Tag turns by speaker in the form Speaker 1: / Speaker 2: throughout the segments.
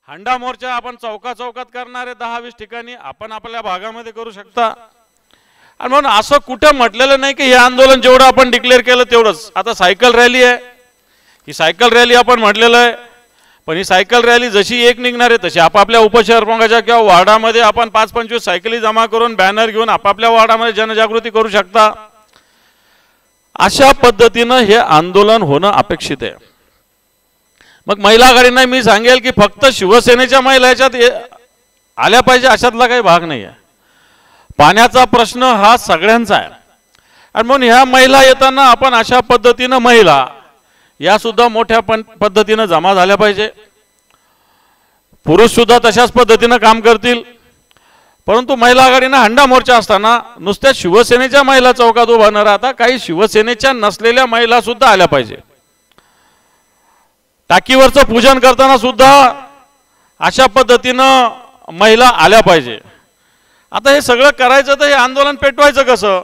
Speaker 1: हंडा मोर्चा आपण चौकात करणार आहे 10-20 ठिकाणी आपण आपल्या भागामध्ये करू शकता। आणि म्हणून असं कुठं म्हटलेलं नाही की हे आंदोलन जेवढं आपण डिक्लेअर केलं तेवढंच। आता सायकल रॅली आहे, ही सायकल रॅली आपण म्हटलेलं आहे, पण ही सायकल रॅली जशी एक निघणार आहे तशी आपापल्या उपशहर प्रमुखाच्या किंवा वार्डामध्ये आपण 5-25 सायकली जमा करून बॅनर घेऊन आपापल्या वार्डामध्ये जनजागृती करू शकता। अशा पद्धतीनं हे आंदोलन होणं अपेक्षित आहे। मग महिला आघाडींना मी सांगेल की फक्त शिवसेनेच्या महिला याच्यात आल्या पाहिजे अशातला काही भाग नाही आहे। पाण्याचा प्रश्न हा सगळ्यांचा आहे आणि म्हणून ह्या महिला येताना आपण अशा पद्धतीनं महिला या सुद्धा मोठ्या पद्धतीनं जमा झाल्या पाहिजे। पुरुष सुद्धा तशाच पद्धतीनं काम करतील, परंतु महिला आघाडीनं हंडा मोर्चा असताना नुसत्या शिवसेनेच्या महिला चौकात उभा न राहता काही शिवसेनेच्या नसलेल्या महिला सुद्धा आल्या पाहिजे। टाकीवरचं पूजन करताना सुद्धा अशा पद्धतीनं महिला आल्या पाहिजे। आता हे सगळं करायचं तर हे आंदोलन पेटवायचं कसं?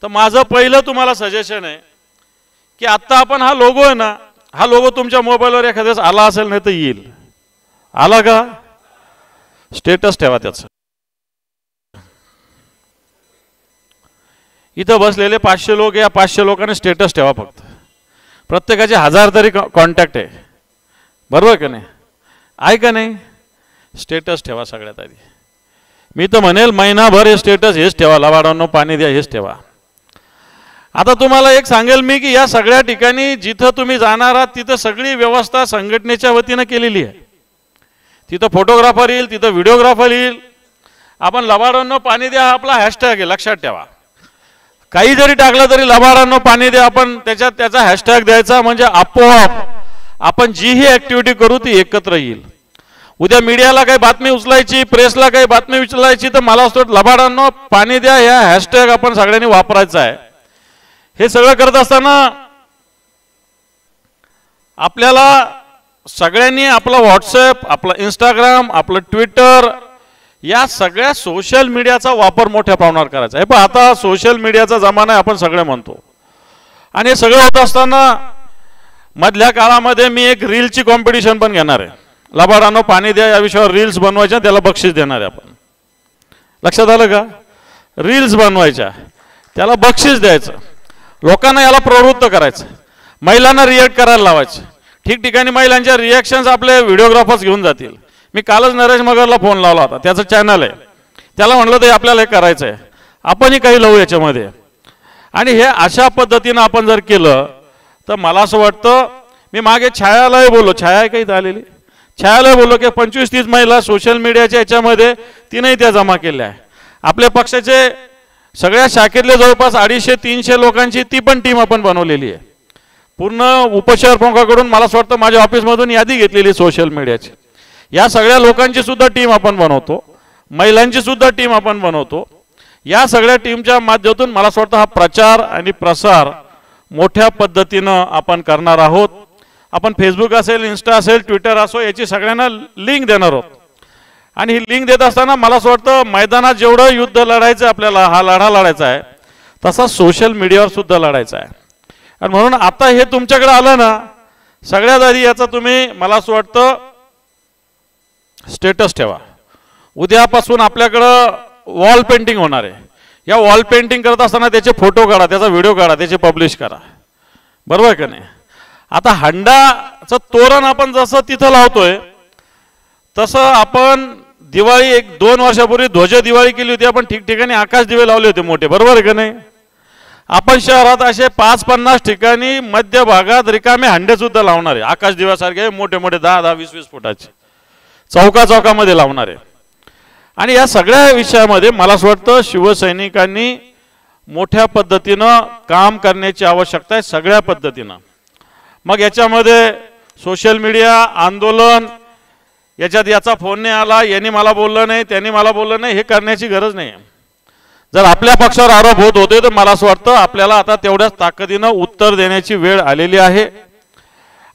Speaker 1: तर माझं पहिलं तुम्हाला सजेशन आहे की आता आपण हा लोगो आहे ना, हा लोगो तुमच्या मोबाईलवर एखाद्याच आला असेल नाही तर येईल, आला का? स्टेटस ठेवा त्याचं। इथं बसलेले 500 लोक, या 500 लोकांनी स्टेटस ठेवा फक्त। प्रत्येकाचे 1000 तरी कॉन्टॅक्ट आहे, बरोबर का नाही? आहे का नाही? स्टेटस ठेवा सगळ्यात आधी। मी तर म्हणेल महिनाभर हे स्टेटस हेच ठेवा, लबाडांनो पाणी द्या हेच ठेवा। आता तुम्हाला एक सांगेल मी की या सगळ्या ठिकाणी जिथं तुम्ही जाणार आहात तिथं सगळी व्यवस्था संघटनेच्या वतीनं केलेली आहे। तिथं फोटोग्राफर येईल, तिथं व्हिडिओग्राफर येईल। आपण लबाडांनो पाणी द्या हा आपला हॅशटॅग आहे, लक्षात ठेवा। काही जरी टाकलं तरी लबाडांनो पाणी द्या आपण त्याच्यात त्याचा हॅशटॅग द्यायचा, म्हणजे आपोआप आपण जी ही ऍक्टिव्हिटी करू ती एकत्र येईल। उद्या मीडियाला काही बातमी उचलायची, प्रेसला काही बातमी उचलायची तर मला असं लबाडांनो पाणी द्या या हॅशटॅग आपण सगळ्यांनी वापरायचा आहे। हे सगळं करत असताना आपल्याला सगळ्यांनी आपला व्हॉट्सअप, आपला इंस्टाग्राम, आपलं ट्विटर या सगळ्या सोशल मीडियाचा वापर मोठ्या प्रमाणावर करायचा आहे। पण आता सोशल मीडियाचा जमाना आहे आपण सगळे म्हणतो, आणि हे सगळं होत असताना मधल्या काळामध्ये मी एक रीलची कॉम्पिटिशन पण घेणार आहे। लबाडांनो पाणी द्या या विषयावर रील्स बनवायच्या, त्याला बक्षीस देणार आहे आपण। लक्षात आलं का? रील्स बनवायच्या, त्याला बक्षीस द्यायचं, लोकांना याला प्रवृत्त करायचं, महिलांना रिएक्ट करायला लावायचं। ठिकठिकाणी महिलांच्या रिॲक्शन्स आपले व्हिडिओग्राफर्स घेऊन जातील। मी कालच नरेश मगरला फोन लावला होता, त्याचं चॅनल आहे, त्याला म्हणलं तर आपल्याला हे करायचं आहे, आपणही काही लावू याच्यामध्ये। आणि हे अशा पद्धतीनं आपण जर केलं तर मला असं वाटतं, मी मागे छायालाही बोललो, छाया आहे का इथं आलेली, छायालाही बोललो की 25-30 महिला सोशल मीडियाच्या याच्यामध्ये तिनेही त्या जमा केल्या आहे। आपल्या पक्षाचे सगळ्या शाखेतले जवळपास 250-300 लोकांची ती पण टीम आपण बनवलेली आहे। पूर्ण उपशहर प्रमुखाकडून मला असं वाटतं माझ्या ऑफिसमधून यादी घेतलेली सोशल मीडियाची। या सगळ्या लोकांची सुद्धा टीम आपण बनवतो, महिलांची सुद्धा टीम आपण बनवतो। या सगळ्या टीमच्या माध्यमातून मला असं वाटतं हा प्रचार आणि प्रसार मोठ्या पद्धतीनं आपण करणार आहोत। आपण फेसबुक असेल, इन्स्टा असेल, ट्विटर असो याची सगळ्यांना लिंक देणार आहोत। आणि ही लिंक देत असताना मला असं वाटतं मैदानात जेवढं युद्ध लढायचं आपल्याला, हा लढा लढायचा आहे, तसा सोशल मीडियावर सुद्धा लढायचा आहे। आणि म्हणून आता हे तुमच्याकडे आलं ना, सगळ्यात आधी याचा तुम्ही मला असं वाटतं स्टेटस ठेवा। उद्यापासून आपल्याकडं वॉल पेंटिंग होणार आहे, या वॉल पेंटिंग करत असताना त्याचे फोटो काढा, त्याचा व्हिडिओ काढा, त्याचे पब्लिश करा, बरोबर का नाही? आता हंडाचं तोरण आपण जसं तिथं लावतोय तसं आपण दिवाळी 1-2 वर्षापूर्वी ध्वज दिवाळी केली होती, आपण ठिकठिकाणी आकाश दिवे लावले होते मोठे, बरोबर आहे का नाही? आपण शहरात असे 5-50 ठिकाणी मध्य भागात रिकामे हंडे सुद्धा लावणार आहे, आकाश दिव्यासारखे मोठे मोठे 10-10, 20-20 फुटाचे चौकामध्ये लावणार आहे। आणि या सगळ्या विषयामध्ये मला असं वाटतं शिवसैनिकांनी मोठ्या पद्धतीनं काम करण्याची आवश्यकता आहे, सगळ्या पद्धतीनं। मग याच्यामध्ये सोशल मीडिया आंदोलन, याच्यात याचा फोन नाही आला, यांनी मला बोललं नाही, त्यांनी मला बोललं नाही, हे करण्याची गरज नाही। जर आपल्या पक्षावर आरोप होत होते तर मला असं वाटतं आपल्याला आता तेवढ्याच ताकदीनं उत्तर देण्याची वेळ आलेली आहे।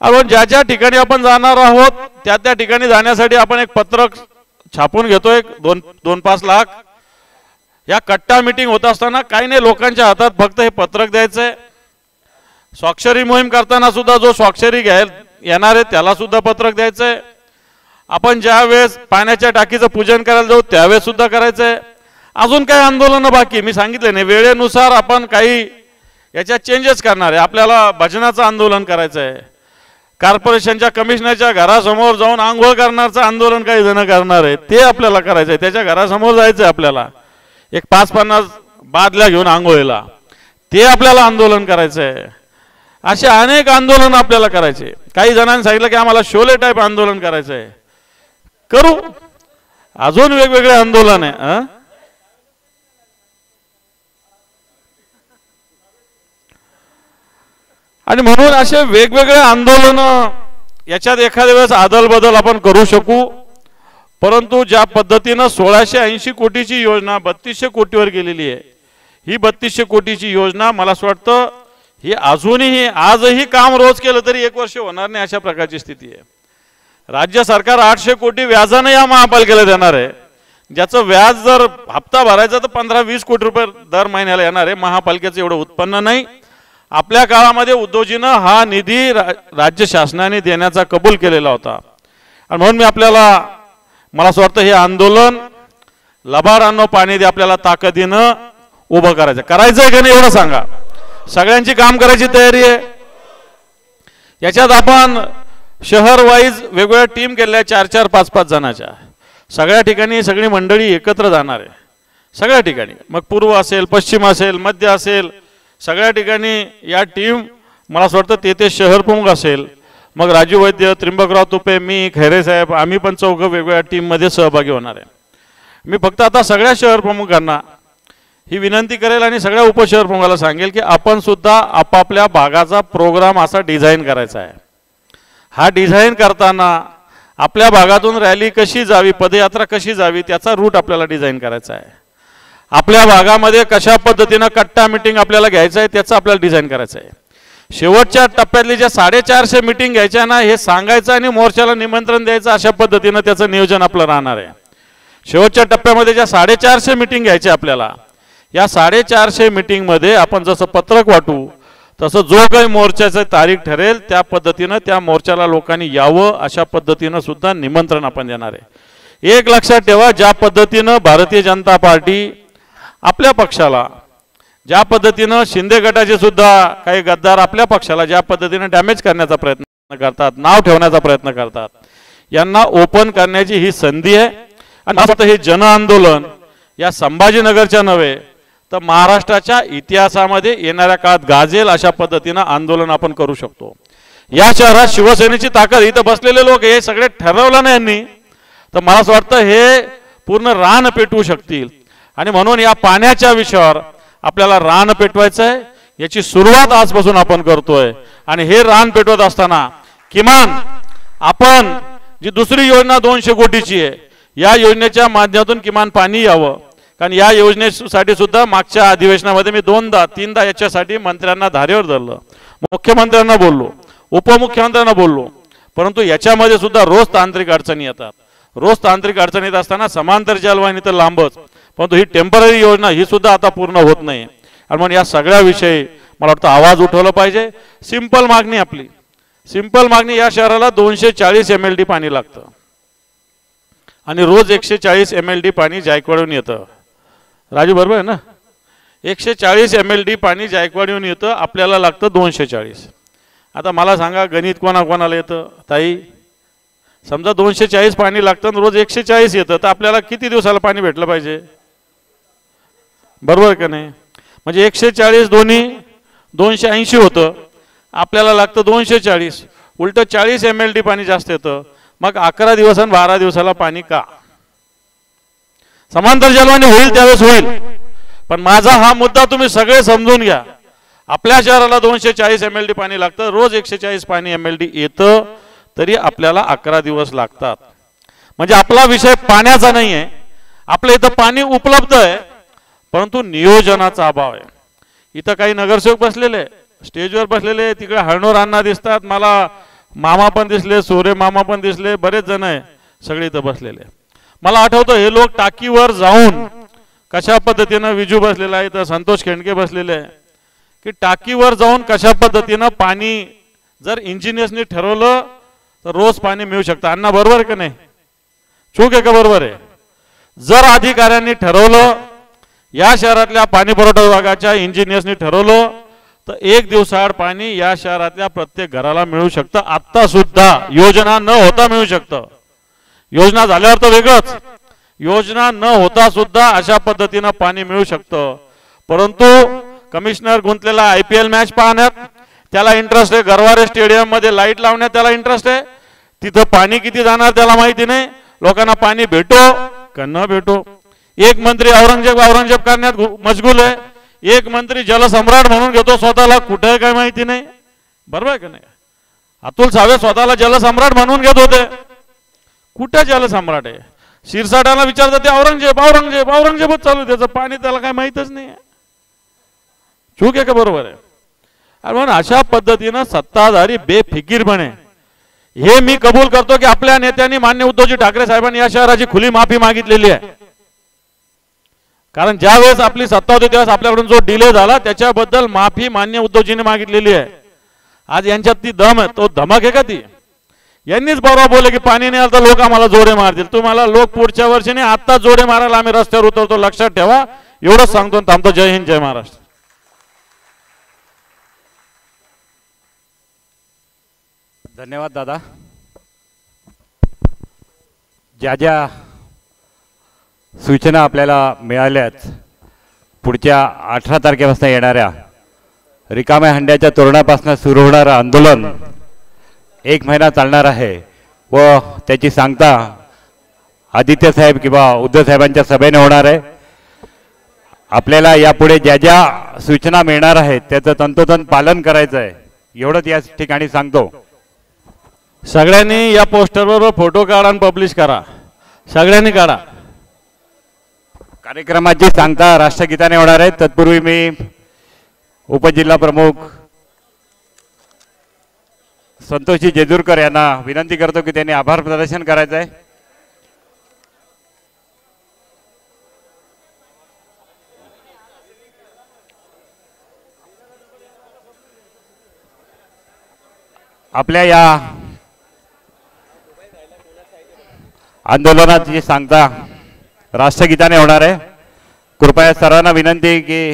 Speaker 1: आपण ज्या ज्या ठिकाणी आपण जाणार आहोत त्या त्या ठिकाणी जाण्यासाठी आपण एक पत्रक छापून घेतोय 2-5 लाख। या कट्टा मीटिंग होत असताना काही नाही, लोकांच्या हातात फक्त हे पत्रक द्यायचंय। स्वाक्षरी मोहीम करताना सुद्धा जो स्वाक्षरी घ्यायला येणार आहे त्याला सुद्धा पत्रक द्यायचंय। आपण ज्या वेळेस पाण्याच्या टाकीचं पूजन करायला जाऊ त्यावेळेस सुद्धा करायचंय. अजून काही आंदोलन बाकी मी सांगितले नाही, वेळेनुसार आपण काही याच्यात चेंजेस करणार आहे. आपल्याला भजनाचं आंदोलन करायचं आहे, कॉर्पोरेशनच्या कमिशनरच्या घरासमोर जाऊन आंघोळ करण्याचं आंदोलन काही जण करणार आहे, ते आपल्याला करायचं आहे. त्याच्या घरासमोर जायचं आहे आपल्याला, एक 5-50 बादल्या घेऊन आंघोळीला, ते आपल्याला आंदोलन करायचं आहे. असे अनेक आंदोलन आपल्याला करायचे. काही जणांनी सांगितलं की आम्हाला शोले टाईप आंदोलन करायचं आहे, करू. अजून वेगवेगळे आंदोलन आहे. आणि म्हणून असे वेगवेगळे आंदोलन याच्यात एखाद्या वेळेस आदल बदल आपण करू शकू. परंतु ज्या पद्धतीनं 1680 कोटीची योजना 3200 कोटीवर गेलेली आहे, ही 3200 कोटीची योजना मला असं वाटतं ही अजूनही आजही काम रोज केलं तरी 1 वर्ष होणार नाही अशा प्रकारची स्थिती आहे. राज्य सरकार 800 कोटी व्याजाने या महापालिकेला देणार आहे, ज्याचं व्याज जर हप्ता भरायचा तर 15-20 कोटी रुपये दर महिन्याला येणार आहे. महापालिकेचं एवढं उत्पन्न नाही. आपल्या काळामध्ये उद्योजीनं हा निधी राज्य शासनाने देण्याचा कबूल केलेला होता. आणि म्हणून मी आपल्याला मला असं वाटतं हे आंदोलन लबाडांनो पाणी दे आपल्याला ताकदीनं उभं करायचं. करायचंय का नाही एवढं सांगा. सगळ्यांची काम करायची तयारी आहे. याच्यात आपण शहर वाईज वेगवेगळ्या टीम केल्या 4-4, 5-5 जणांच्या. सगळ्या ठिकाणी सगळी मंडळी एकत्र जाणार आहे, सगळ्या ठिकाणी. मग पूर्व असेल, पश्चिम असेल, मध्य असेल, सगळ्या ठिकाणी या टीम मला असं वाटतं ते शहर प्रमुख असेल, मग राजू वैद्य, त्रिंबकराव तुपे, मी, खैरे साहेब, आम्ही पण 4 वेगवेगळ्या टीममध्ये सहभागी होणार आहे. मी फक्त आता सगळ्या शहर प्रमुखांना ही विनंती करेल आणि सगळ्या उपशहर प्रमुखाला सांगेल की आपण सुद्धा आपापल्या भागाचा प्रोग्राम असा डिझाईन करायचा आहे. हा डिझाईन करताना आपल्या भागातून रॅली कशी जावी, पदयात्रा कशी जावी, त्याचा रूट आपल्याला डिझाईन करायचा आहे. आपल्या भागामध्ये कशा पद्धतीनं कट्टा मीटिंग आपल्याला घ्यायचं आहे त्याचं आपल्याला डिझाईन करायचं आहे. शेवटच्या टप्प्यातली ज्या 450 मीटिंग घ्यायच्या ना हे सांगायचं आणि मोर्चाला निमंत्रण द्यायचं, अशा पद्धतीनं त्याचं नियोजन आपलं राहणार आहे. शेवटच्या टप्प्यामध्ये ज्या 450 मीटिंग घ्यायच्या आपल्याला, या 450 मीटिंगमध्ये आपण जसं पत्रक वाटू तसं जो काही मोर्चाची तारीख ठरेल त्या पद्धतीनं त्या मोर्चाला लोकांनी यावं अशा पद्धतीनं सुद्धा निमंत्रण आपण देणार आहे. एक लक्षात ठेवा, ज्या पद्धतीनं भारतीय जनता पार्टी आपल्या पक्षाला, ज्या पद्धतीनं शिंदे गटाचे सुद्धा काही गद्दार आपल्या पक्षाला ज्या पद्धतीनं डॅमेज करण्याचा प्रयत्न करतात, नाव ठेवण्याचा प्रयत्न करतात, यांना ओपन करण्याची ही संधी आहे. आणि आता हे जन आंदोलन या संभाजीनगरच्या नव्हे तर महाराष्ट्राच्या इतिहासामध्ये येणाऱ्या काळात गाजेल अशा पद्धतीनं आंदोलन आपण करू शकतो. या शहरात शिवसेनेची ताकद, इथं बसलेले लोक हे सगळे ठरवलं नाही यांनी, तर मला असं वाटतं हे पूर्ण रान पेटवू शकतील. आणि म्हणून या पाण्याच्या विषयावर आपल्याला रान पेटवायचं आहे. याची सुरुवात आजपासून आपण करतोय. आणि हे रान पेटवत असताना किमान आपण जी दुसरी योजना 200 कोटीची आहे, या योजनेच्या माध्यमातून किमान पाणी यावं. कारण या योजनेसाठी सुद्धा मागच्या अधिवेशनामध्ये मी 2दा-3दा याच्यासाठी मंत्र्यांना धारेवर धरलं, मुख्यमंत्र्यांना बोललो, उपमुख्यमंत्र्यांना बोललो. परंतु याच्यामध्ये सुद्धा रोज तांत्रिक अडचणी येतात. रोज तांत्रिक अडचणी येत असताना समांतर जलवाहिनी तर लांबच, परंतु ही टेम्पररी योजना ही सुद्धा आता पूर्ण होत नाही. आणि म्हणून या सगळ्याविषयी मला वाटतं आवाज उठवला पाहिजे. सिंपल मागणी आपली, सिंपल मागणी, या शहराला 240 MLD पाणी लागतं आणि रोज 140 MLD पाणी जायकवाडीहून येतं. राजू बरोबर आहे ना? 140 MLD पाणी जायकवाडीहून येतं, आपल्याला लागतं 240. आता मला सांगा गणित कोणाकोणाला येतं ताई? समजा 240 पाणी लागतं आणि रोज 140 येतं, तर आपल्याला किती दिवसाला पाणी भेटलं पाहिजे? बरोबर का नाही? म्हणजे 140 दोन्ही 280 होतं, आपल्याला लागतं 240, उलट 40 MLD पाणी जास्त येतं. मग 11 दिवस आणि 12 दिवसाला पाणी का? समांतर जलवाहिनी होईल त्यावेळेस होईल, पण माझा हा मुद्दा तुम्ही सगळे समजून घ्या. आपल्या शहराला 240 MLD पाणी लागतं, रोज 140 पाणी MLD येतं, तरी आपल्याला 11 दिवस लागतात. म्हणजे आपला विषय पाण्याचा नाही आहे. आपल्या इथं पाणी उपलब्ध आहे, परंतु नियोजनाचा अभाव आहे. इथं काही नगरसेवक बसलेले, स्टेजवर बसलेले, तिकडे हळणोर अण्णा दिसतात, मला मामा पण दिसले, सोरे मामा पण दिसले, बरेच जण आहे सगळे इथं बसलेले. मला आठवतं हे लोक टाकीवर जाऊन कशा पद्धतीनं, विजू बसलेला आहे इथं, संतोष खेंडके बसलेले आहे, की टाकीवर जाऊन कशा पद्धतीनं पाणी जर इंजिनियर्सनी ठरवलं तर रोज पाणी मिळू शकतं. अण्णा बरोबर का नाही? चूक आहे का बरोबर आहे? जर अधिकाऱ्यांनी ठरवलं, या शहरातल्या पाणी पुरवठा विभागाच्या इंजिनियर्सनी ठरवलं, तर 1 दिवसाआड पाणी या शहरातल्या प्रत्येक घराला मिळू शकतं. आत्ता सुद्धा योजना न होता मिळू शकतं. योजना झाल्यावर तर वेगळंच, योजना न होता सुद्धा अशा पद्धतीनं पाणी मिळू शकतं. परंतु कमिशनर गुंतलेला IPL मॅच पाहण्यात त्याला इंटरेस्ट आहे, गरवारे स्टेडियम मध्ये लाईट लावण्यात त्याला इंटरेस्ट आहे, तिथं पाणी किती जाणार त्याला माहिती नाही. लोकांना पाणी भेटो का न भेटो, एक मंत्री औरंगजेब करण्यात मशगूल आहे, एक मंत्री जलसम्राट म्हणून घेतो स्वतःला, कुठे आहे काय माहिती नाही. बरोबर आहे का नाही? अतुल सावे स्वतःला जलसम्राट म्हणून घेत होते, कुठे जलसम्राट आहे? शिरसाटाला विचारतात ते औरंगजेबच चालू, त्याचं पाणी त्याला काय माहितच नाही. चूक आहे का बरोबर आहे? म्हणून अशा पद्धतीनं सत्ताधारी बेफिकीरपणे, हे मी कबूल करतो की आपल्या नेत्यांनी मान्य उद्धवजी ठाकरे साहेबांनी या शहराची खुली माफी मागितलेली आहे. कारण ज्या वेळेस आपली सत्ता होती त्यावेळेस आपल्याकडून जो डिले झाला त्याच्याबद्दल माफी मान्य उद्धवजींनी मागितलेली आहे. आज यांच्यात ती दम आहे, तो धमक आहे का ती? यांनीच बरोबर बोलले की पाणी नाही आलं तर लोक आम्हाला जोडे मारतील. तुम्हाला लोक पुढच्या वर्षी नाही, आता जोडे मारायला आम्ही रस्त्यावर उतरतो, लक्षात ठेवा. एवढंच सांगतो, थांबतो. जय हिंद, जय महाराष्ट्र.
Speaker 2: धन्यवाद दादा. ज्या ज्या सूचना आपल्याला मिळाल्यात, पुढच्या 18 तारखेपासून येणाऱ्या रिकाम्या हंड्याच्या तोरणापासून सुरू होणारं आंदोलन 1 महिना चालणार आहे व त्याची सांगता आदित्य साहेब किंवा उद्धव साहेबांच्या सभेने होणार आहे. आपल्याला यापुढे ज्या ज्या सूचना मिळणार आहेत त्याचं तंतोतंत पालन करायचं आहे, एवढंच या ठिकाणी सांगतो.
Speaker 1: सगळ्यांनी या पोस्टरवर फोटो काढा आणि पब्लिश करा, सगळ्यांनी काढा.
Speaker 2: कार्यक्रमाची सांगता राष्ट्रगीताने होणार आहे. तत्पूर्वी मी उपजिल्हा प्रमुख संतोषजी जेजूरकर यांना विनंती करतो की त्यांनी आभार प्रदर्शन करायचं आहे. आपल्या या आंदोलनाची सांगता राष्ट्रगीताने होणार आहे. कृपया सर्वांना विनंती की